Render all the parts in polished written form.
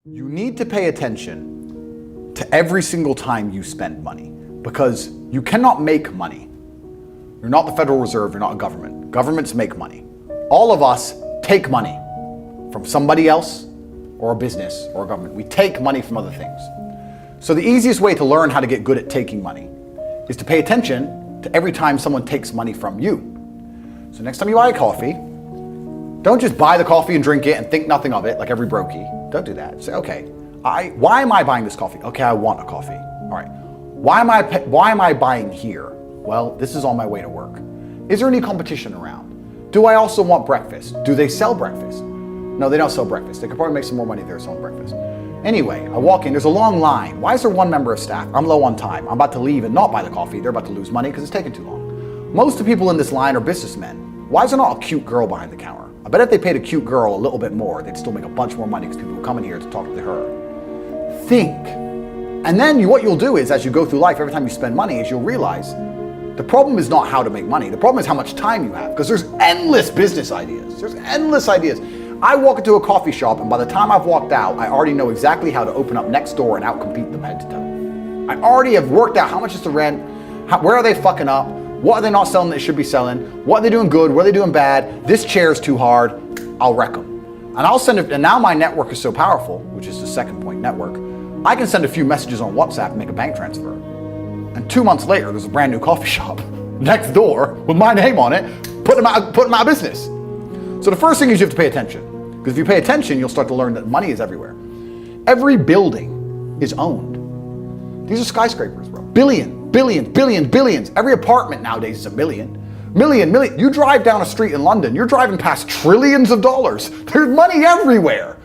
You need to pay attention to every single time you spend money, because you cannot make money. You're not the Federal Reserve, you're not a government. Governments make money. All of us take money from somebody else or a business or a government. We take money from other things. So the easiest way to learn how to get good at taking money is to pay attention to every time someone takes money from you. So next time you buy a coffee, don't just buy the coffee and drink it and think nothing of it like every brokey. Don't do that. Say, okay, why am I buying this coffee? Okay, I want a coffee. All right. Why am I buying here? Well, this is on my way to work. Is there any competition around? Do I also want breakfast? Do they sell breakfast? No, they don't sell breakfast. They could probably make some more money if they were selling breakfast. Anyway, I walk in, there's a long line. Why is there one member of staff? I'm low on time. I'm about to leave and not buy the coffee. They're about to lose money because it's taking too long. Most of the people in this line are businessmen. Why is there not a cute girl behind the counter? I bet if they paid a cute girl a little bit more, they'd still make a bunch more money because people will come in here to talk to her. Think. And then what you'll do is, as you go through life, every time you spend money, is you'll realize the problem is not how to make money. The problem is how much time you have, because there's endless business ideas. There's endless ideas. I walk into a coffee shop, and by the time I've walked out, I already know exactly how to open up next door and outcompete them head to toe. I already have worked out how much is the rent, where are they fucking up, what are they not selling that they should be selling, what are they doing good, what are they doing bad, this chair is too hard, I'll wreck them. And I'll send it, and now my network is so powerful, which is the second point, network, I can send a few messages on WhatsApp and make a bank transfer. And 2 months later, there's a brand new coffee shop next door with my name on it, putting them out of business. So the first thing is you have to pay attention. Because if you pay attention, you'll start to learn that money is everywhere. Every building is owned. These are skyscrapers, bro. Billions. Every apartment nowadays is a million. Million. You drive down a street in London, you're driving past trillions of dollars. There's money everywhere.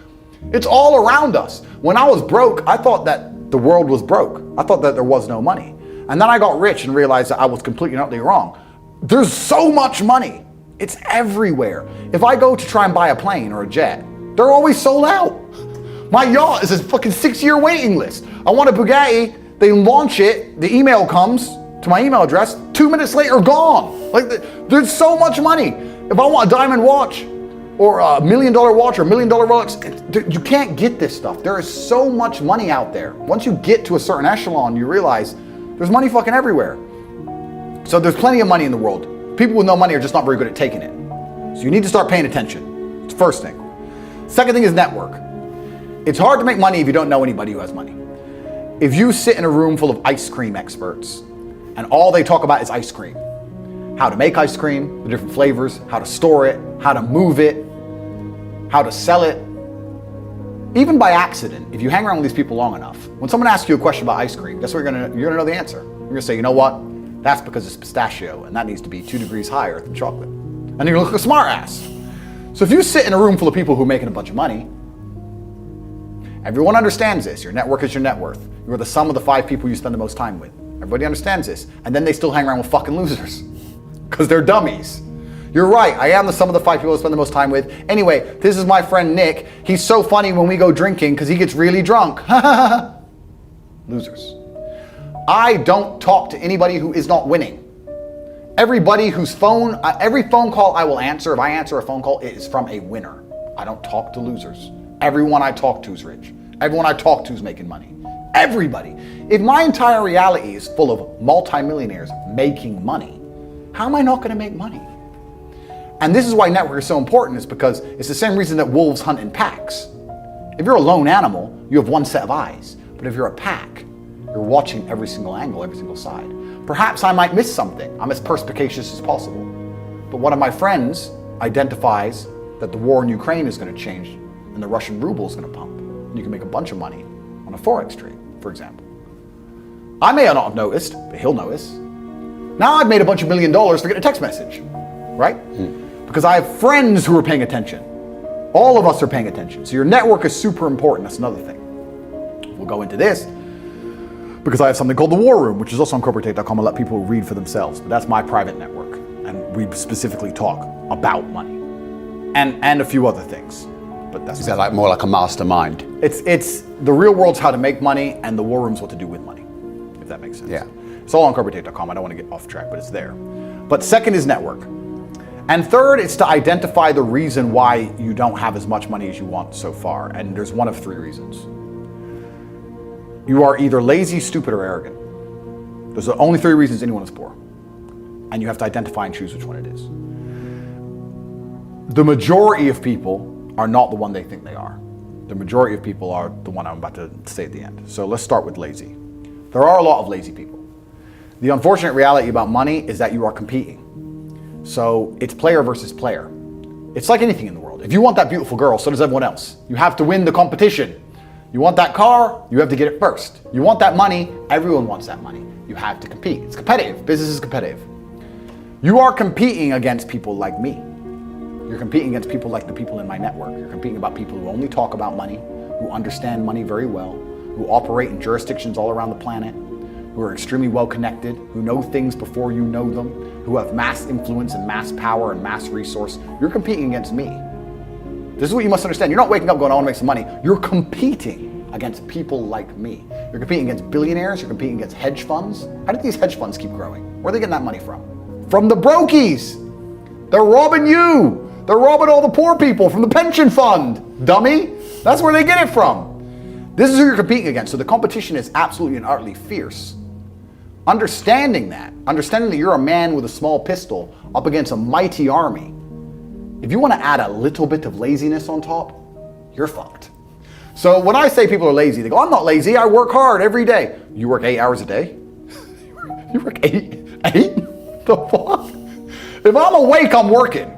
It's all around us. When I was broke, I thought that the world was broke. I thought that there was no money. And then I got rich and realized that I was completely and utterly wrong. There's so much money. It's everywhere. If I go to try and buy a plane or a jet, they're always sold out. My yacht is a fucking 6-year waiting list. I want a Bugatti, they launch it, the email comes to my email address, 2 minutes later, gone. Like, there's so much money. If I want a diamond watch, or a $1 million watch, or $1 million Rolex, you can't get this stuff. There is so much money out there. Once you get to a certain echelon, you realize there's money fucking everywhere. So there's plenty of money in the world. People with no money are just not very good at taking it. So you need to start paying attention. It's the first thing. Second thing is network. It's hard to make money if you don't know anybody who has money. If you sit in a room full of ice cream experts and all they talk about is ice cream, how to make ice cream, the different flavors, how to store it, how to move it, how to sell it, even by accident, if you hang around with these people long enough, when someone asks you a question about ice cream, guess what you're gonna know the answer. You're gonna say, you know what? That's because it's pistachio, and that needs to be 2 degrees higher than chocolate. And you're gonna look like a smart ass. So if you sit in a room full of people who are making a bunch of money, everyone understands this. Your network is your net worth. You're the sum of the 5 people you spend the most time with. Everybody understands this. And then they still hang around with fucking losers, because they're dummies. You're right, I am the sum of the 5 people I spend the most time with. Anyway, this is my friend Nick. He's so funny when we go drinking because he gets really drunk. Losers. I don't talk to anybody who is not winning. Every phone call I will answer, if I answer a phone call, it is from a winner. I don't talk to losers. Everyone I talk to is rich. Everyone I talk to is making money. Everybody. If my entire reality is full of multimillionaires making money, how am I not gonna make money? And this is why network is so important, is because it's the same reason that wolves hunt in packs. If you're a lone animal, you have one set of eyes. But if you're a pack, you're watching every single angle, every single side. Perhaps I might miss something. I'm as perspicacious as possible. But one of my friends identifies that the war in Ukraine is going to change and the Russian ruble is going to pump. And you can make a bunch of money on a Forex trade, for example. I may not have noticed, but he'll notice. Now I've made a bunch of $1 million for getting a text message, right? Because I have friends who are paying attention. All of us are paying attention. So your network is super important. That's another thing. We'll go into this because I have something called the War Room, which is also on corporatate.com. I let people read for themselves, but that's my private network. And we specifically talk about money and a few other things. But that's is that like more like a mastermind? It's the real world's how to make money, and the War Room's what to do with money, if that makes sense. Yeah. It's all on corporatate.com. I don't want to get off track, but it's there. But second is network. And third, it's to identify the reason why you don't have as much money as you want so far. And there's one of three reasons. You are either lazy, stupid, or arrogant. Those are the only three reasons anyone is poor. And you have to identify and choose which one it is. The majority of people are not the one they think they are. The majority of people are the one I'm about to say at the end. So let's start with lazy. There are a lot of lazy people. The unfortunate reality about money is that you are competing. So it's player versus player. It's like anything in the world. If you want that beautiful girl, so does everyone else. You have to win the competition. You want that car, you have to get it first. You want that money, everyone wants that money. You have to compete. It's competitive. Business is competitive. You are competing against people like me. You're competing against people like the people in my network. You're competing about people who only talk about money, who understand money very well, who operate in jurisdictions all around the planet, who are extremely well connected, who know things before you know them, who have mass influence and mass power and mass resource. You're competing against me. This is what you must understand. You're not waking up going, I want to make some money. You're competing against people like me. You're competing against billionaires. You're competing against hedge funds. How did these hedge funds keep growing? Where are they getting that money from? From the brokies. They're robbing you. They're robbing all the poor people from the pension fund, dummy. That's where they get it from. This is who you're competing against. So the competition is absolutely and utterly fierce. Understanding that you're a man with a small pistol up against a mighty army, if you want to add a little bit of laziness on top, you're fucked. So when I say people are lazy, they go, I'm not lazy, I work hard every day. You work 8 hours a day? You work eight? The fuck? If I'm awake, I'm working.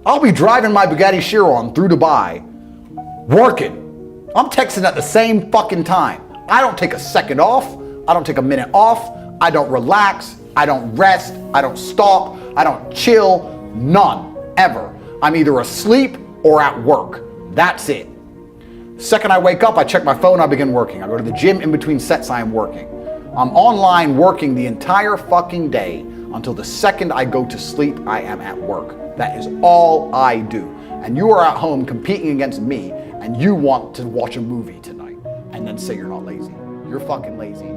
I'll be driving my Bugatti Chiron through Dubai, working. I'm texting at the same fucking time. I don't take a second off. I don't take a minute off. I don't relax. I don't rest. I don't stop. I don't chill. None. Ever. I'm either asleep or at work. That's it. The second I wake up, I check my phone, I begin working. I go to the gym in between sets, I am working. I'm online working the entire fucking day until the second I go to sleep, I am at work. That is all I do. And you are at home competing against me, and you want to watch a movie tonight and then say you're not lazy. You're fucking lazy.